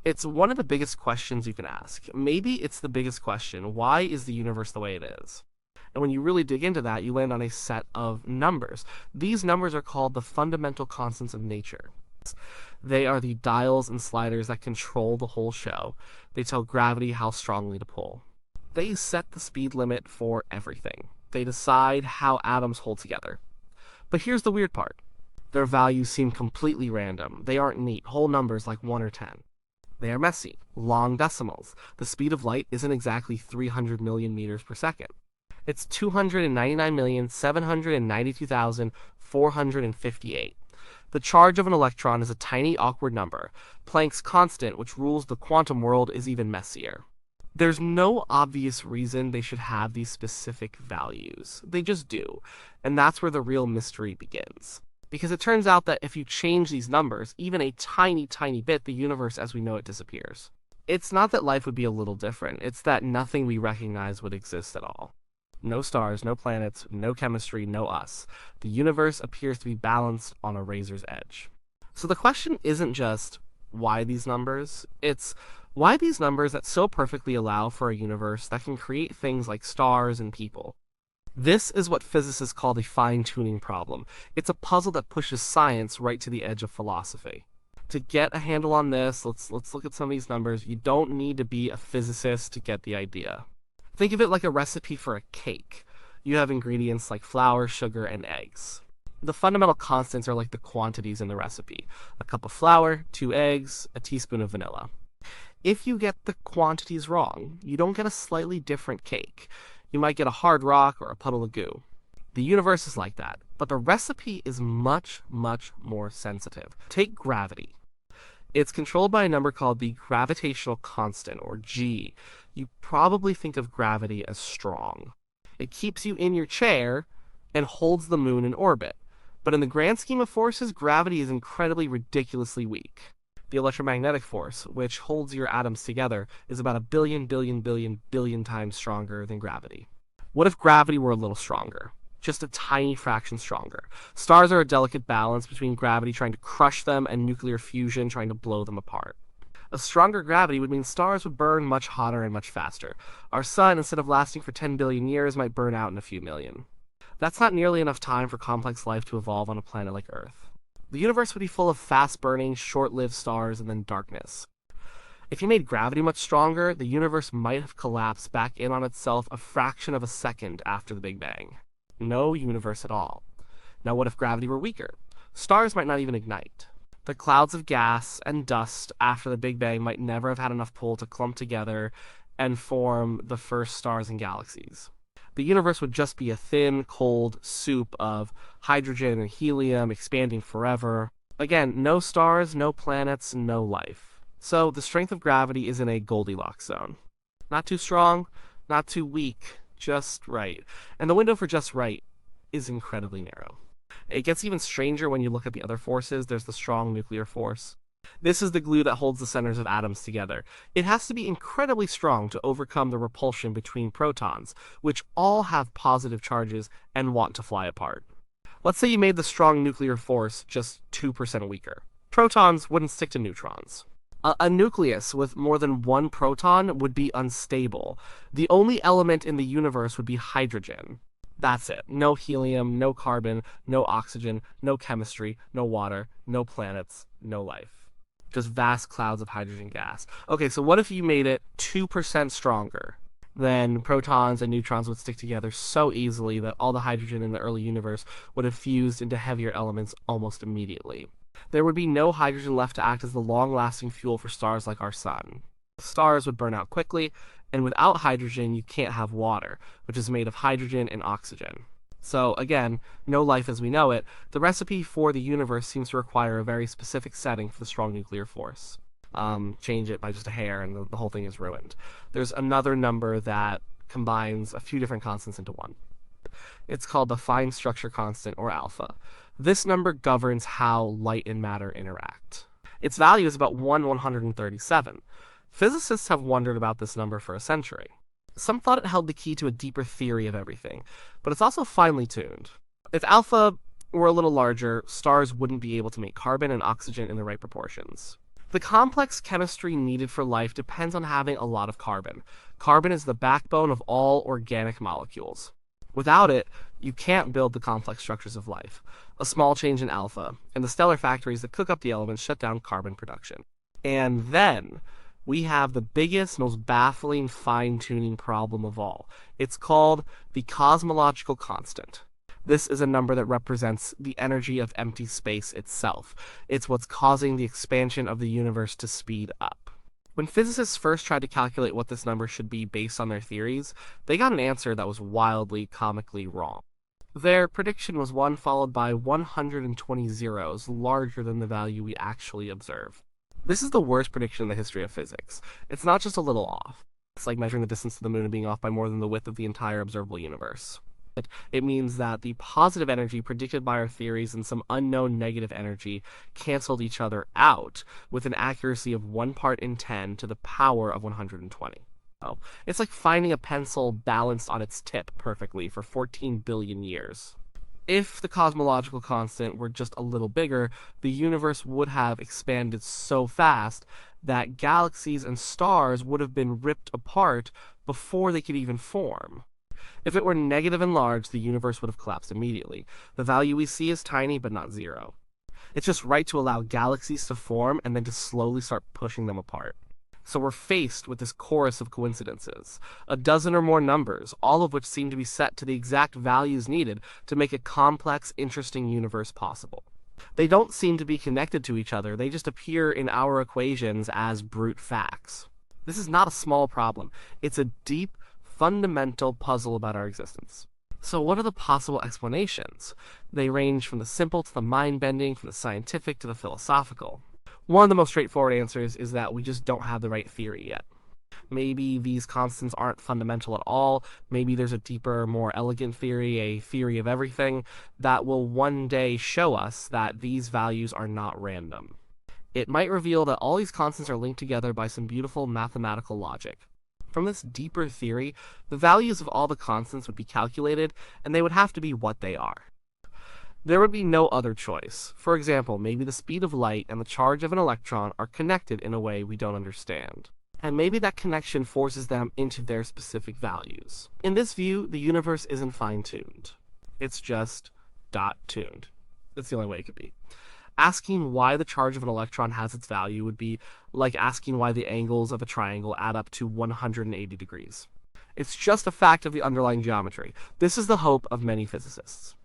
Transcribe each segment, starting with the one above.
It's one of the biggest questions you can ask. Maybe it's the biggest question. Why is the universe the way it is? And when you really dig into that, you land on a set of numbers. These numbers are called the fundamental constants of nature. They are the dials and sliders that control the whole show. They tell gravity how strongly to pull. They set the speed limit for everything. They decide how atoms hold together. But here's the weird part. Their values seem completely random. They aren't neat, whole numbers like 1 or 10. They are messy, long decimals. The speed of light isn't exactly 300 million meters per second. It's 299,792,458. The charge of an electron is a tiny, awkward number. Planck's constant, which rules the quantum world, is even messier. There's no obvious reason they should have these specific values. They just do. And that's where the real mystery begins. Because it turns out that if you change these numbers, even a tiny, tiny bit, the universe as we know it disappears. It's not that life would be a little different. It's that nothing we recognize would exist at all. No stars, no planets, no chemistry, no us. The universe appears to be balanced on a razor's edge. So the question isn't just, why these numbers? It's, why these numbers that so perfectly allow for a universe that can create things like stars and people? This is what physicists call the fine-tuning problem. It's a puzzle that pushes science right to the edge of philosophy. To get a handle on this, let's look at some of these numbers. You don't need to be a physicist to get the idea. Think of it like a recipe for a cake. You have ingredients like flour, sugar, and eggs. The fundamental constants are like the quantities in the recipe. A cup of flour, 2 eggs, a teaspoon of vanilla. If you get the quantities wrong, you don't get a slightly different cake. You might get a hard rock or a puddle of goo. The universe is like that, but the recipe is much, much more sensitive. Take gravity. It's controlled by a number called the gravitational constant, or G. You probably think of gravity as strong. It keeps you in your chair and holds the moon in orbit. But in the grand scheme of forces, gravity is incredibly ridiculously weak. The electromagnetic force, which holds your atoms together, is about a billion times stronger than gravity. What if gravity were a little stronger? Just a tiny fraction stronger. Stars are a delicate balance between gravity trying to crush them and nuclear fusion trying to blow them apart. A stronger gravity would mean stars would burn much hotter and much faster. Our sun, instead of lasting for 10 billion years, might burn out in a few million. That's not nearly enough time for complex life to evolve on a planet like Earth. The universe would be full of fast-burning, short-lived stars and then darkness. If you made gravity much stronger, the universe might have collapsed back in on itself a fraction of a second after the Big Bang. No universe at all. Now what if gravity were weaker? Stars might not even ignite. The clouds of gas and dust after the Big Bang might never have had enough pull to clump together and form the first stars and galaxies. The universe would just be a thin, cold soup of hydrogen and helium expanding forever. Again, no stars, no planets, no life. So the strength of gravity is in a Goldilocks zone. Not too strong, not too weak, just right. And the window for just right is incredibly narrow. It gets even stranger when you look at the other forces. There's the strong nuclear force. This is the glue that holds the centers of atoms together. It has to be incredibly strong to overcome the repulsion between protons, which all have positive charges and want to fly apart. Let's say you made the strong nuclear force just 2% weaker. Protons wouldn't stick to neutrons. A nucleus with more than one proton would be unstable. The only element in the universe would be hydrogen. That's it. No helium, no carbon, no oxygen, no chemistry, no water, no planets, no life. Just vast clouds of hydrogen gas. Okay, so what if you made it 2% stronger? Then protons and neutrons would stick together so easily that all the hydrogen in the early universe would have fused into heavier elements almost immediately. There would be no hydrogen left to act as the long-lasting fuel for stars like our sun. Stars would burn out quickly, and without hydrogen you can't have water, which is made of hydrogen and oxygen. So again, no life as we know it. The recipe for the universe seems to require a very specific setting for the strong nuclear force. Change it by just a hair and the whole thing is ruined. There's another number that combines a few different constants into one. It's called the fine structure constant, or alpha. This number governs how light and matter interact. Its value is about 1/137. Physicists have wondered about this number for a century. Some thought it held the key to a deeper theory of everything, but it's also finely tuned. If alpha were a little larger, stars wouldn't be able to make carbon and oxygen in the right proportions. The complex chemistry needed for life depends on having a lot of carbon. Carbon is the backbone of all organic molecules. Without it, you can't build the complex structures of life. A small change in alpha, and the stellar factories that cook up the elements shut down carbon production. And then we have the biggest, most baffling fine-tuning problem of all. It's called the cosmological constant. This is a number that represents the energy of empty space itself. It's what's causing the expansion of the universe to speed up. When physicists first tried to calculate what this number should be based on their theories, they got an answer that was wildly, comically wrong. Their prediction was one followed by 120 zeros, larger than the value we actually observe. This is the worst prediction in the history of physics. It's not just a little off. It's like measuring the distance to the moon and being off by more than the width of the entire observable universe. It means that the positive energy predicted by our theories and some unknown negative energy canceled each other out with an accuracy of 1 part in 10 to the power of 120. Oh, it's like finding a pencil balanced on its tip perfectly for 14 billion years. If the cosmological constant were just a little bigger, the universe would have expanded so fast that galaxies and stars would have been ripped apart before they could even form. If it were negative and large, the universe would have collapsed immediately. The value we see is tiny, but not zero. It's just right to allow galaxies to form and then to slowly start pushing them apart. So we're faced with this chorus of coincidences, a dozen or more numbers, all of which seem to be set to the exact values needed to make a complex, interesting universe possible. They don't seem to be connected to each other, they just appear in our equations as brute facts. This is not a small problem. It's a deep, fundamental puzzle about our existence. So what are the possible explanations? They range from the simple to the mind-bending, from the scientific to the philosophical. One of the most straightforward answers is that we just don't have the right theory yet. Maybe these constants aren't fundamental at all. Maybe there's a deeper, more elegant theory, a theory of everything, that will one day show us that these values are not random. It might reveal that all these constants are linked together by some beautiful mathematical logic. From this deeper theory, the values of all the constants would be calculated, and they would have to be what they are. There would be no other choice. For example, maybe the speed of light and the charge of an electron are connected in a way we don't understand. And maybe that connection forces them into their specific values. In this view, the universe isn't fine-tuned. It's just dot-tuned. That's the only way it could be. Asking why the charge of an electron has its value would be like asking why the angles of a triangle add up to 180 degrees. It's just a fact of the underlying geometry. This is the hope of many physicists.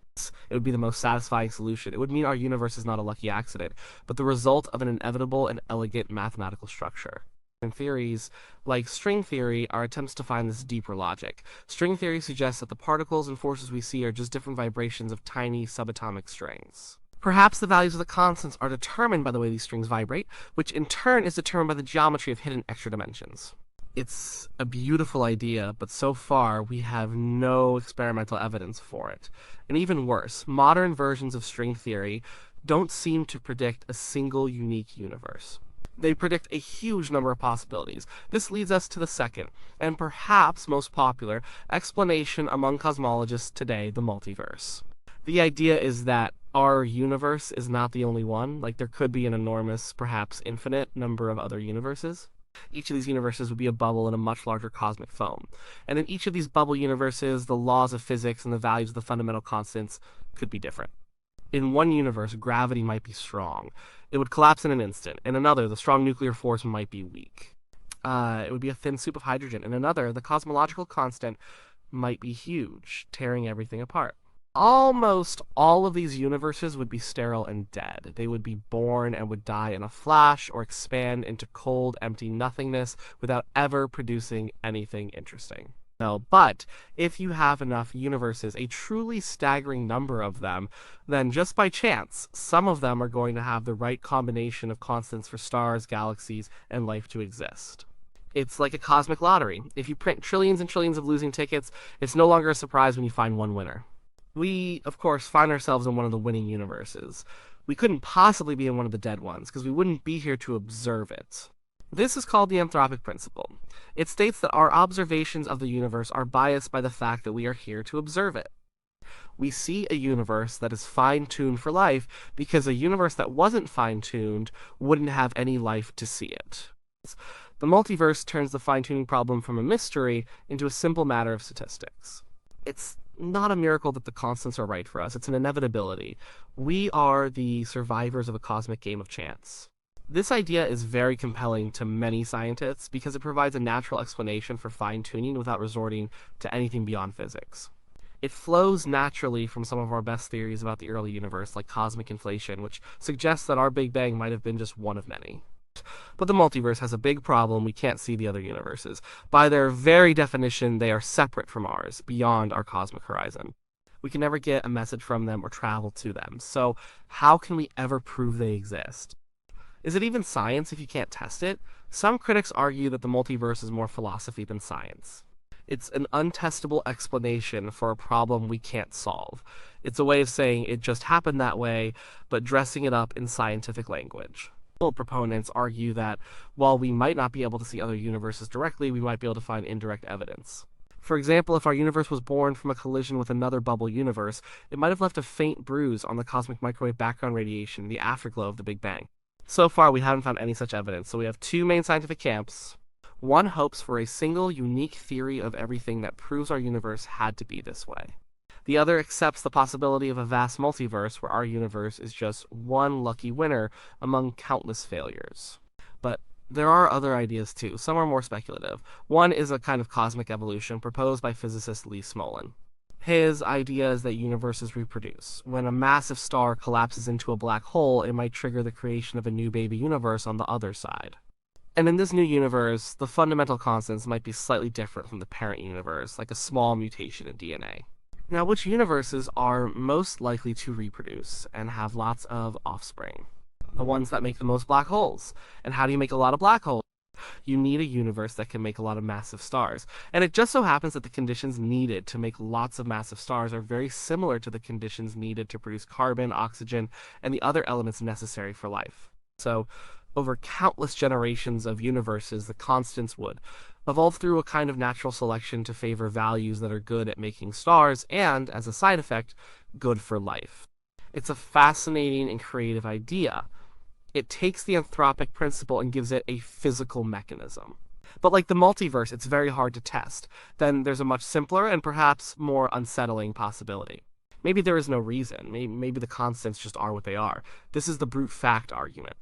It would be the most satisfying solution. It would mean our universe is not a lucky accident, but the result of an inevitable and elegant mathematical structure. And theories, like string theory, are attempts to find this deeper logic. String theory suggests that the particles and forces we see are just different vibrations of tiny subatomic strings. Perhaps the values of the constants are determined by the way these strings vibrate, which in turn is determined by the geometry of hidden extra dimensions. It's a beautiful idea, but so far we have no experimental evidence for it. And even worse, modern versions of string theory don't seem to predict a single unique universe. They predict a huge number of possibilities. This leads us to the second, and perhaps most popular, explanation among cosmologists today, the multiverse. The idea is that our universe is not the only one. Like, there could be an enormous, perhaps infinite number of other universes. Each of these universes would be a bubble in a much larger cosmic foam. And in each of these bubble universes, the laws of physics and the values of the fundamental constants could be different. In one universe, gravity might be strong. It would collapse in an instant. In another, the strong nuclear force might be weak. It would be a thin soup of hydrogen. In another, the cosmological constant might be huge, tearing everything apart. Almost all of these universes would be sterile and dead. They would be born and would die in a flash or expand into cold, empty nothingness without ever producing anything interesting. No, but if you have enough universes, a truly staggering number of them, then just by chance, some of them are going to have the right combination of constants for stars, galaxies, and life to exist. It's like a cosmic lottery. If you print trillions and trillions of losing tickets, it's no longer a surprise when you find one winner. We, of course, find ourselves in one of the winning universes. We couldn't possibly be in one of the dead ones, because we wouldn't be here to observe it. This is called the anthropic principle. It states that our observations of the universe are biased by the fact that we are here to observe it. We see a universe that is fine-tuned for life because a universe that wasn't fine-tuned wouldn't have any life to see it. The multiverse turns the fine-tuning problem from a mystery into a simple matter of statistics. It's not a miracle that the constants are right for us, it's an inevitability. We are the survivors of a cosmic game of chance. This idea is very compelling to many scientists because it provides a natural explanation for fine-tuning without resorting to anything beyond physics. It flows naturally from some of our best theories about the early universe, like cosmic inflation, which suggests that our Big Bang might have been just one of many. But the multiverse has a big problem: we can't see the other universes. By their very definition, they are separate from ours, beyond our cosmic horizon. We can never get a message from them or travel to them, so how can we ever prove they exist? Is it even science if you can't test it? Some critics argue that the multiverse is more philosophy than science. It's an untestable explanation for a problem we can't solve. It's a way of saying it just happened that way, but dressing it up in scientific language. Proponents argue that while we might not be able to see other universes directly, we might be able to find indirect evidence. For example, if our universe was born from a collision with another bubble universe, it might have left a faint bruise on the cosmic microwave background radiation, the afterglow of the Big Bang. So far, we haven't found any such evidence, so we have two main scientific camps. One hopes for a single, unique theory of everything that proves our universe had to be this way. The other accepts the possibility of a vast multiverse where our universe is just one lucky winner among countless failures. But there are other ideas too. Some are more speculative. One is a kind of cosmic evolution proposed by physicist Lee Smolin. His idea is that universes reproduce. When a massive star collapses into a black hole, it might trigger the creation of a new baby universe on the other side. And in this new universe, the fundamental constants might be slightly different from the parent universe, like a small mutation in DNA. Now, which universes are most likely to reproduce and have lots of offspring? The ones that make the most black holes. And how do you make a lot of black holes? You need a universe that can make a lot of massive stars. And it just so happens that the conditions needed to make lots of massive stars are very similar to the conditions needed to produce carbon, oxygen, and the other elements necessary for life. So, over countless generations of universes, the constants would evolve through a kind of natural selection to favor values that are good at making stars and, as a side effect, good for life. It's a fascinating and creative idea. It takes the anthropic principle and gives it a physical mechanism. But like the multiverse, it's very hard to test. Then there's a much simpler and perhaps more unsettling possibility. Maybe there is no reason. Maybe the constants just are what they are. This is the brute fact argument.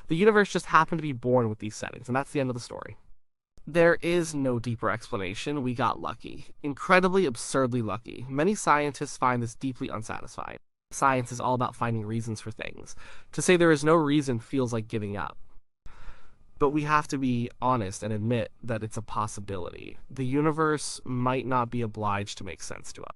The universe just happened to be born with these settings, and that's the end of the story. There is no deeper explanation. We got lucky. Incredibly, absurdly lucky. Many scientists find this deeply unsatisfying. Science is all about finding reasons for things. To say there is no reason feels like giving up. But we have to be honest and admit that it's a possibility. The universe might not be obliged to make sense to us.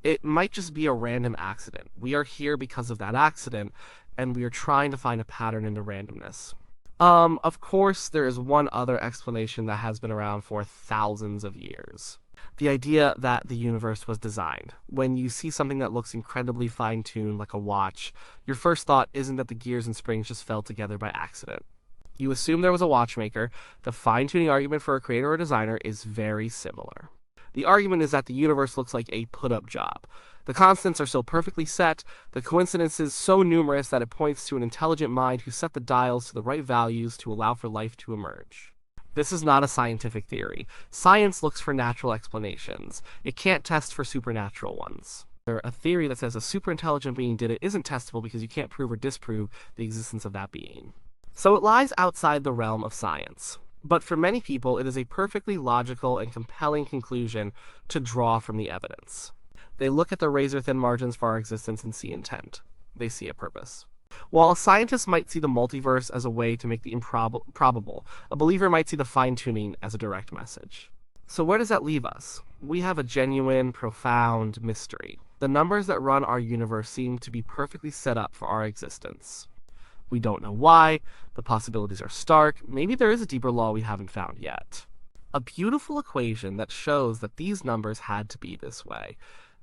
It might just be a random accident. We are here because of that accident, and we are trying to find a pattern in the randomness. Of course, there is one other explanation that has been around for thousands of years. The idea that the universe was designed. When you see something that looks incredibly fine-tuned, like a watch, your first thought isn't that the gears and springs just fell together by accident. You assume there was a watchmaker. The fine-tuning argument for a creator or designer is very similar. The argument is that the universe looks like a put-up job. The constants are so perfectly set, the coincidences so numerous that it points to an intelligent mind who set the dials to the right values to allow for life to emerge. This is not a scientific theory. Science looks for natural explanations. It can't test for supernatural ones. A theory that says a superintelligent being did it isn't testable because you can't prove or disprove the existence of that being. So it lies outside the realm of science. But for many people, it is a perfectly logical and compelling conclusion to draw from the evidence. They look at the razor-thin margins for our existence and see intent. They see a purpose. While a scientist might see the multiverse as a way to make the improbable, a believer might see the fine-tuning as a direct message. So where does that leave us? We have a genuine, profound mystery. The numbers that run our universe seem to be perfectly set up for our existence. We don't know why. The possibilities are stark. Maybe there is a deeper law we haven't found yet. A beautiful equation that shows that these numbers had to be this way.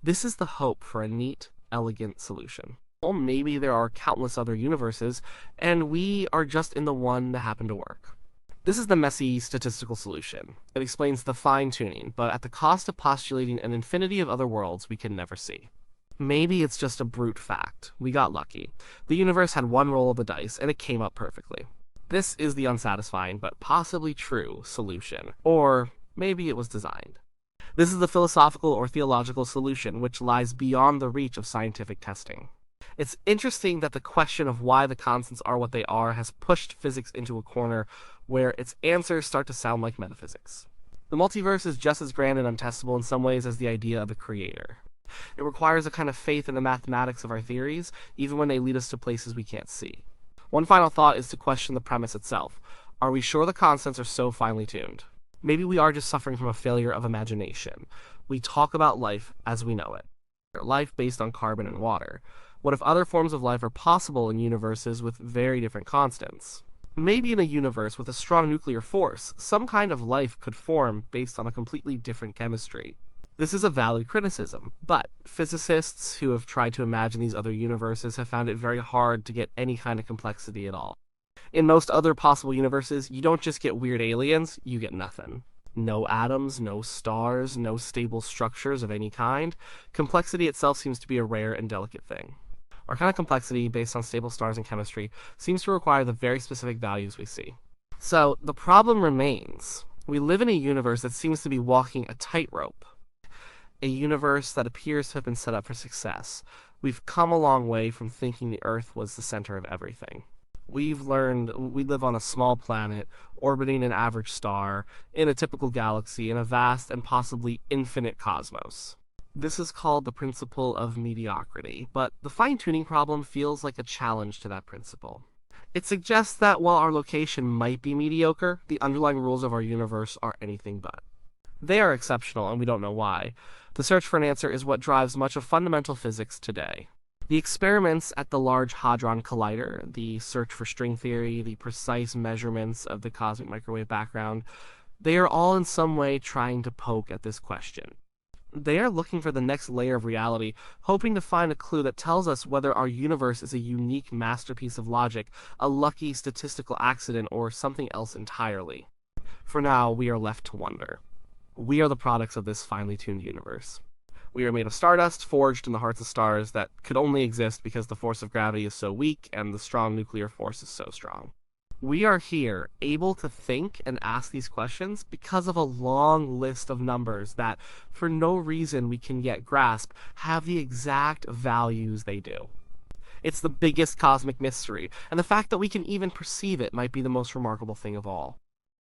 This is the hope for a neat, elegant solution. Well, maybe there are countless other universes, and we are just in the one that happened to work. This is the messy statistical solution. It explains the fine-tuning, but at the cost of postulating an infinity of other worlds we can never see. Maybe it's just a brute fact. We got lucky. The universe had one roll of the dice, and it came up perfectly. This is the unsatisfying, but possibly true, solution. Or maybe it was designed. This is the philosophical or theological solution, which lies beyond the reach of scientific testing. It's interesting that the question of why the constants are what they are has pushed physics into a corner where its answers start to sound like metaphysics. The multiverse is just as grand and untestable in some ways as the idea of a creator. It requires a kind of faith in the mathematics of our theories, even when they lead us to places we can't see. One final thought is to question the premise itself. Are we sure the constants are so finely tuned? Maybe we are just suffering from a failure of imagination. We talk about life as we know it. Life based on carbon and water. What if other forms of life are possible in universes with very different constants? Maybe in a universe with a strong nuclear force, some kind of life could form based on a completely different chemistry. This is a valid criticism, but physicists who have tried to imagine these other universes have found it very hard to get any kind of complexity at all. In most other possible universes, you don't just get weird aliens, you get nothing. No atoms, no stars, no stable structures of any kind. Complexity itself seems to be a rare and delicate thing. Our kind of complexity, based on stable stars and chemistry, seems to require the very specific values we see. So, the problem remains. We live in a universe that seems to be walking a tightrope. A universe that appears to have been set up for success. We've come a long way from thinking the Earth was the center of everything. We've learned we live on a small planet, orbiting an average star, in a typical galaxy, in a vast and possibly infinite cosmos. This is called the principle of mediocrity, but the fine-tuning problem feels like a challenge to that principle. It suggests that while our location might be mediocre, the underlying rules of our universe are anything but. They are exceptional, and we don't know why. The search for an answer is what drives much of fundamental physics today. The experiments at the Large Hadron Collider, the search for string theory, the precise measurements of the cosmic microwave background, they are all in some way trying to poke at this question. They are looking for the next layer of reality, hoping to find a clue that tells us whether our universe is a unique masterpiece of logic, a lucky statistical accident, or something else entirely. For now, we are left to wonder. We are the products of this finely tuned universe. We are made of stardust, forged in the hearts of stars that could only exist because the force of gravity is so weak and the strong nuclear force is so strong. We are here, able to think and ask these questions because of a long list of numbers that, for no reason we can yet grasp, have the exact values they do. It's the biggest cosmic mystery, and the fact that we can even perceive it might be the most remarkable thing of all.